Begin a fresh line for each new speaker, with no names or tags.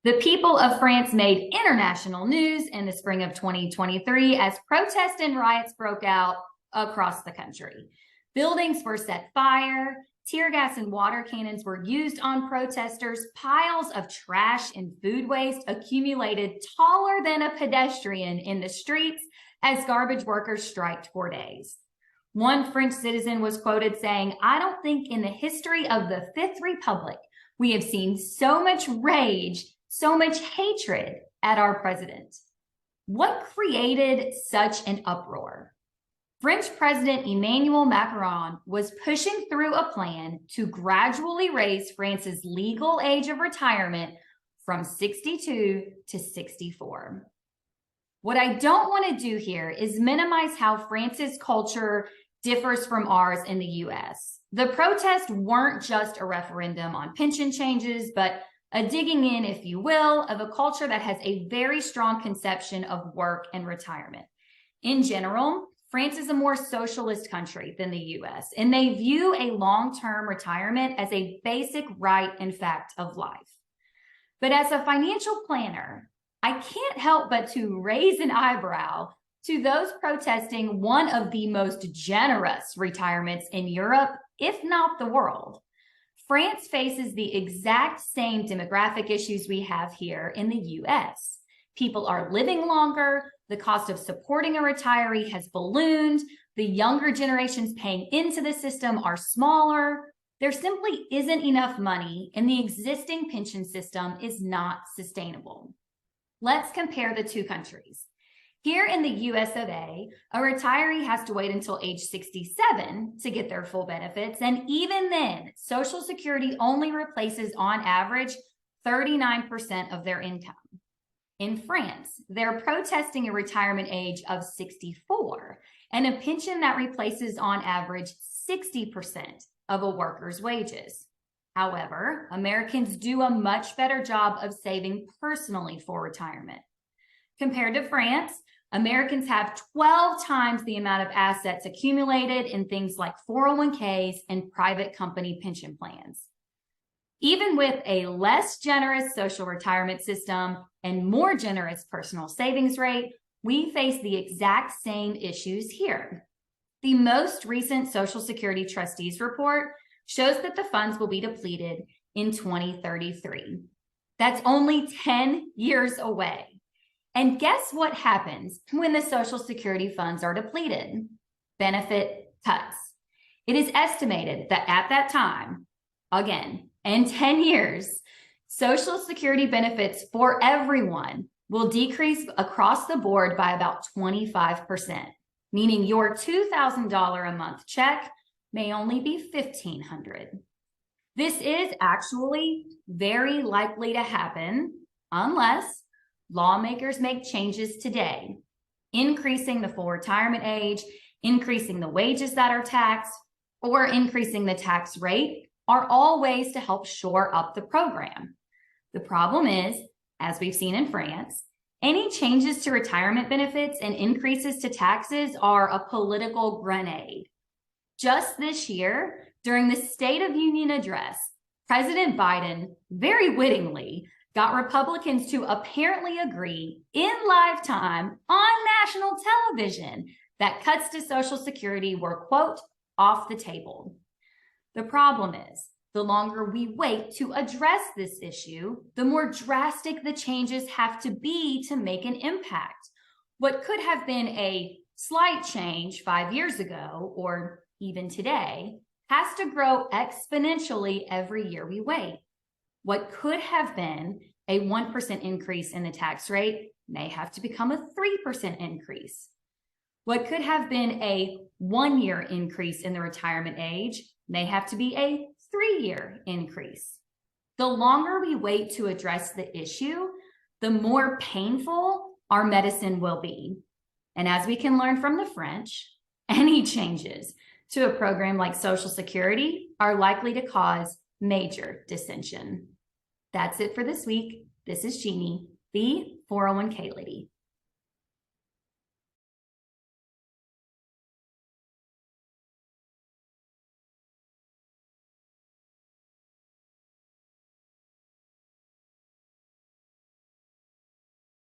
The people of France made international news in the spring of 2023 as protests and riots broke out across the country. Buildings were set fire, tear gas and water cannons were used on protesters, piles of trash and food waste accumulated taller than a pedestrian in the streets as garbage workers striked for days. One French citizen was quoted saying, "I don't think in the history of the Fifth Republic we have seen so much rage, so much hatred at our president." What created such an uproar? French President Emmanuel Macron was pushing through a plan to gradually raise France's legal age of retirement from 62 to 64. What I don't want to do here is minimize how France's culture differs from ours in the US. The protests weren't just a referendum on pension changes, but a digging in, if you will, of a culture that has a very strong conception of work and retirement. In general, France is a more socialist country than the US, and they view a long-term retirement as a basic right and fact of life. But as a financial planner, I can't help but to raise an eyebrow to those protesting one of the most generous retirements in Europe, if not the world. France faces the exact same demographic issues we have here in the US. People are living longer, the cost of supporting a retiree has ballooned, the younger generations paying into the system are smaller. There simply isn't enough money, and the existing pension system is not sustainable. Let's compare the two countries. Here in the US of A, a retiree has to wait until age 67 to get their full benefits, and even then, Social Security only replaces, on average, 39% of their income. In France, they're protesting a retirement age of 64 and a pension that replaces, on average, 60% of a worker's wages. However, Americans do a much better job of saving personally for retirement. Compared to France, Americans have 12 times the amount of assets accumulated in things like 401ks and private company pension plans. Even with a less generous social retirement system and more generous personal savings rate, we face the exact same issues here. The most recent Social Security Trustees report shows that the funds will be depleted in 2033. That's only 10 years away. And guess what happens when the Social Security funds are depleted? Benefit cuts. It is estimated that at that time, again, in 10 years, Social Security benefits for everyone will decrease across the board by about 25%, meaning your $2,000 a month check may only be $1,500. This is actually very likely to happen unless lawmakers make changes today, increasing the full retirement age, increasing the wages that are taxed, or increasing the tax rate are all ways to help shore up the program. The problem is, as we've seen in France, any changes to retirement benefits and increases to taxes are a political grenade. Just this year, during the State of Union address, President Biden very wittingly got Republicans to apparently agree in lifetime on national television that cuts to Social Security were, quote, off the table. The problem is, the longer we wait to address this issue, the more drastic the changes have to be to make an impact. What could have been a slight change 5 years ago, or even today, has to grow exponentially every year we wait. What could have been a 1% increase in the tax rate may have to become a 3% increase. What could have been a 1-year increase in the retirement age may have to be a 3-year increase. The longer we wait to address the issue, the more painful our medicine will be. And as we can learn from the French, any changes to a program like Social Security are likely to cause major dissension. That's it for this week. This is Jeannie, the 401k lady.